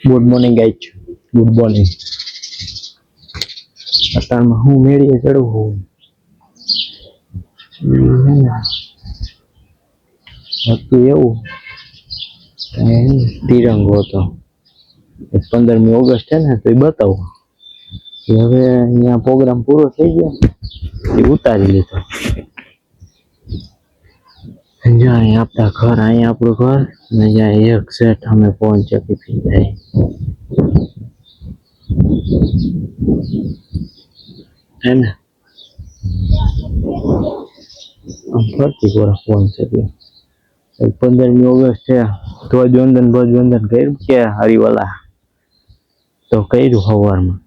Good morning guys, good morning. અત્યારમાં હું મેળીએ ચડવું હતું એવું તિરંગો હતો 15મી ઓગસ્ટ છે ને, તો એ બતાવું કે હવે અહીંયા પ્રોગ્રામ પૂરો થઈ ગયો એ ઉતારી લીધો. જ્યાં આપણા ઘર, અહીંયા આપણું ઘર ને જ્યાં એક સેટ અમે પહોંચી પી જાય है ना, हम फरती पूरा फोन से 15મી ઓગસ્ટ है ધ્વજવંદન કર્યું કે હરિવાલા તો કર્યું સવારમાં.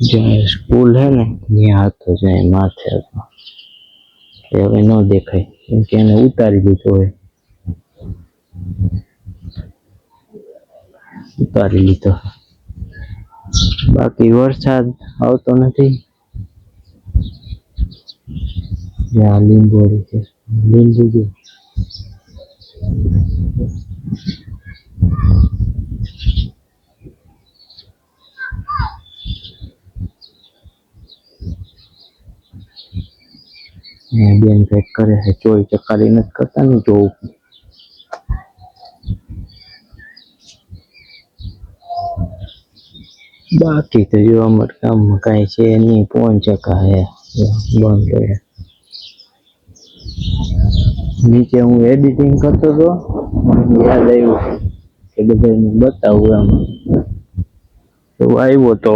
જ્યાં સ્કૂલ है ને ત્યાં હતો, જ્યાં માથે હતો એ હવે ન દેખાય કેમ કે એને ઉતારી દીધો હોય, ઉતારી લીધો. બાકી વરસાદ આવતો નથી. જ્યાં લીંબોડી છે, લીંબુ જો બેન પેક કરે છે, ચોઈ ચકારી નથી કરતા ને જોવું. બાકી તો જો અમારે કામમાં કાંઈ છે નહીં, 5 ચકા હે બંધ કરે. નીચે હું એડિટિંગ કરતો હતો, મને યાદ આવ્યું કે બધાને બતાવું એમ, તો આવ્યો તો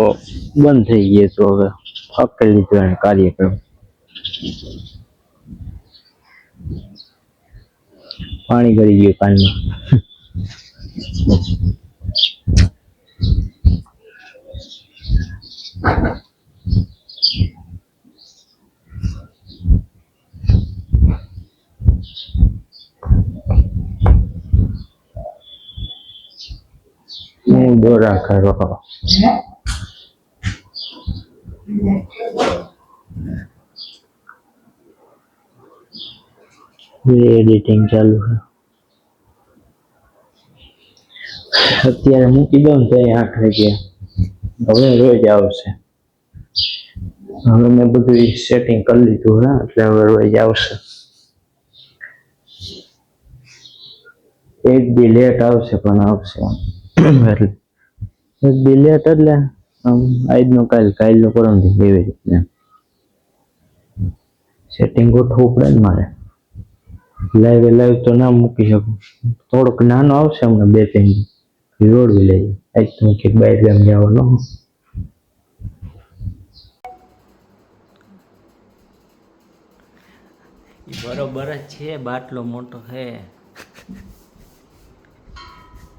બંધ થઈ ગયો. તો હવે ફાકી લીધો એને કાર્યક્રમ. પાણી ગળી ગયું કાનમાં. દોરા કરો એડિટિંગ ચાલુ છે. અત્યારે મૂકી દઉં ને તો 8 વાગ્યા. હવે રોજ આવશે. હવે મેં બધું સેટિંગ કરી લીધું ને, એટલે હવે રોજ આવશે. એક દી લેટ આવશે પણ આવશે. એટલે એક દી લેટ એટલે આજનો કાલ, કાલનો પરમ દી, એવી રીતે સેટિંગ ગોઠવવું પડે ને મારે. લાઈવ તો ના મૂકી શકું. થોડોક નાનો આવશે હમણાં 2-3 દી રોડવી લઈ. આજ તો કે બહાર ગામ જવાનો બરોબર જ છે. બાટલો મોટો છે,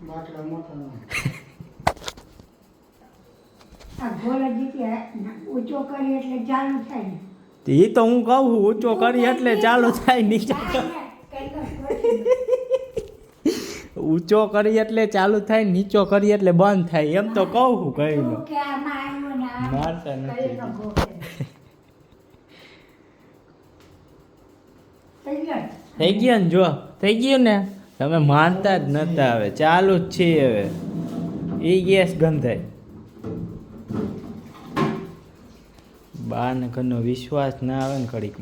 બાટલો મોટો એ તો હું કહું ઊંચો કરી એટલે ચાલુ થાય, નીચે ઊંચો કરી એટલે ચાલુ થાય, નીચો કરી એટલે બંધ થાય, એમ તો કહું છું. કઈ મારતા નથી. થઈ ગયો ને, જો થઈ ગયું ને, તમે માનતા જ નતા. હવે ચાલુ જ છે. હવે એ ગેસ ગંધાય. બાને ઘરનો વિશ્વાસ ના આવે ને કડીક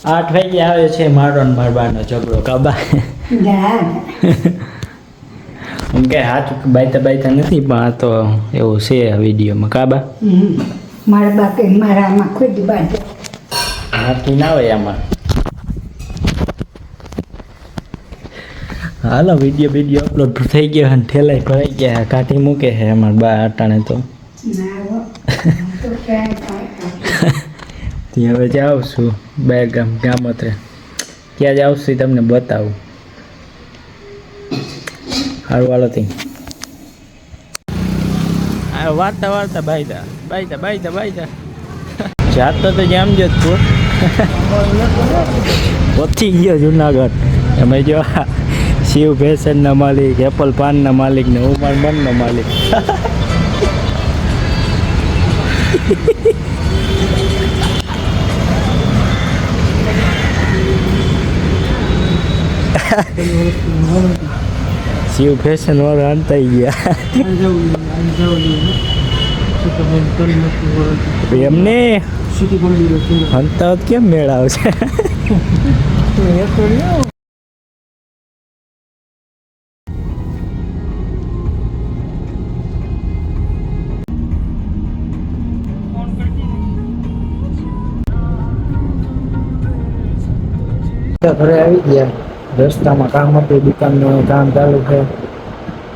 આઠ વાગે આવે છે મારો ને મારા બાનો ઝઘડો. કાબા એમ કે હાથ બાયતા નથી, પણ આ તો એવું છે વિડીયોમાં. કાબા મારા બાપે મારામાં ખુદ બાંધે હાથી ના હોય આમાં. હાલો વિડીયો અપલોડ થઈ ગયો અને ઠેલાઈ ભરાઈ ગયા, કાઢી મૂકે છે અમારા બા અટાણે. તો ત્યાં હવે જાઉં છું બે ગામ અત્રે. ક્યાં જાઉં છું તમને બતાવું. સારું હાલો તી વાર્તા બાઈતા જાતો તો જામજોધપુર પહોંચી ગયો જુનાગઢ. અમે જો શિવ ફેશનના માલિક, એપલ પાનના માલિક ને ઉમર મનનો માલિક. શિવ ફેશન વાળા અંતાઈ ગયા એમને હંતા કેમ મેળ આવશે ઘરે આવી ગયા રસ્તામાં કામ હતું દુકાનનું કામ ચાલુ છે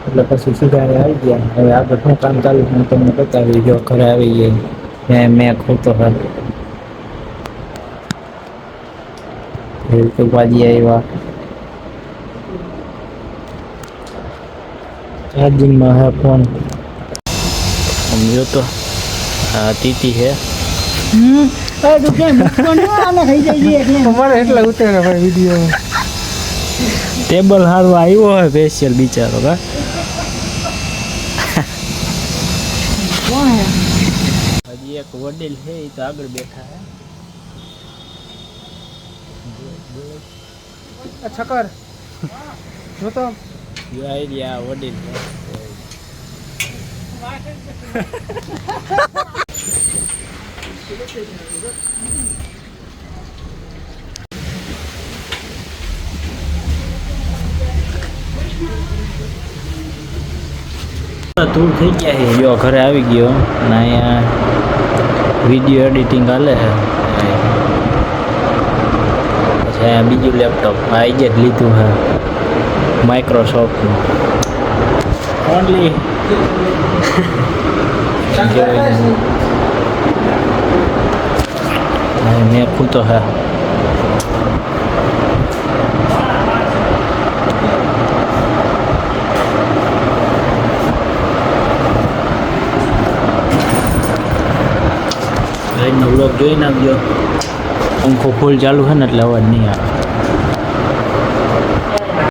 એટલે પછી સીધા આવી ગયા હવે આગળ શું કામ ચાલુ છે હું તમને બતાવી જો ઘરે આવી ગયા મેં ખોતો હોય તો બાજી આવ્યા ચાર્જિંગમાં હે ફોન સમજો તો આ તીતી છે ટેબલ સારું આવ્યો હોય સ્પેશિયલ બિચારો કા હજી એક વડીલ છે એ તો આગળ બેઠા હે છકર જો તો આઈડિયા વડીલ દૂર થઈ ગયા છે જો ઘરે આવી ગયો અને અહીંયા વિડીયો એડિટિંગ હાલે છે પછી અહીંયા બીજું લેપટોપ આ જ લીધું છે માઇક્રોસોફ્ટનું ઓનલી મેં ખૂતો હે બ્લોગ જોઈ નાખજો પંખો ફૂલ ચાલુ છે ને એટલે અવાજ નહીં આવે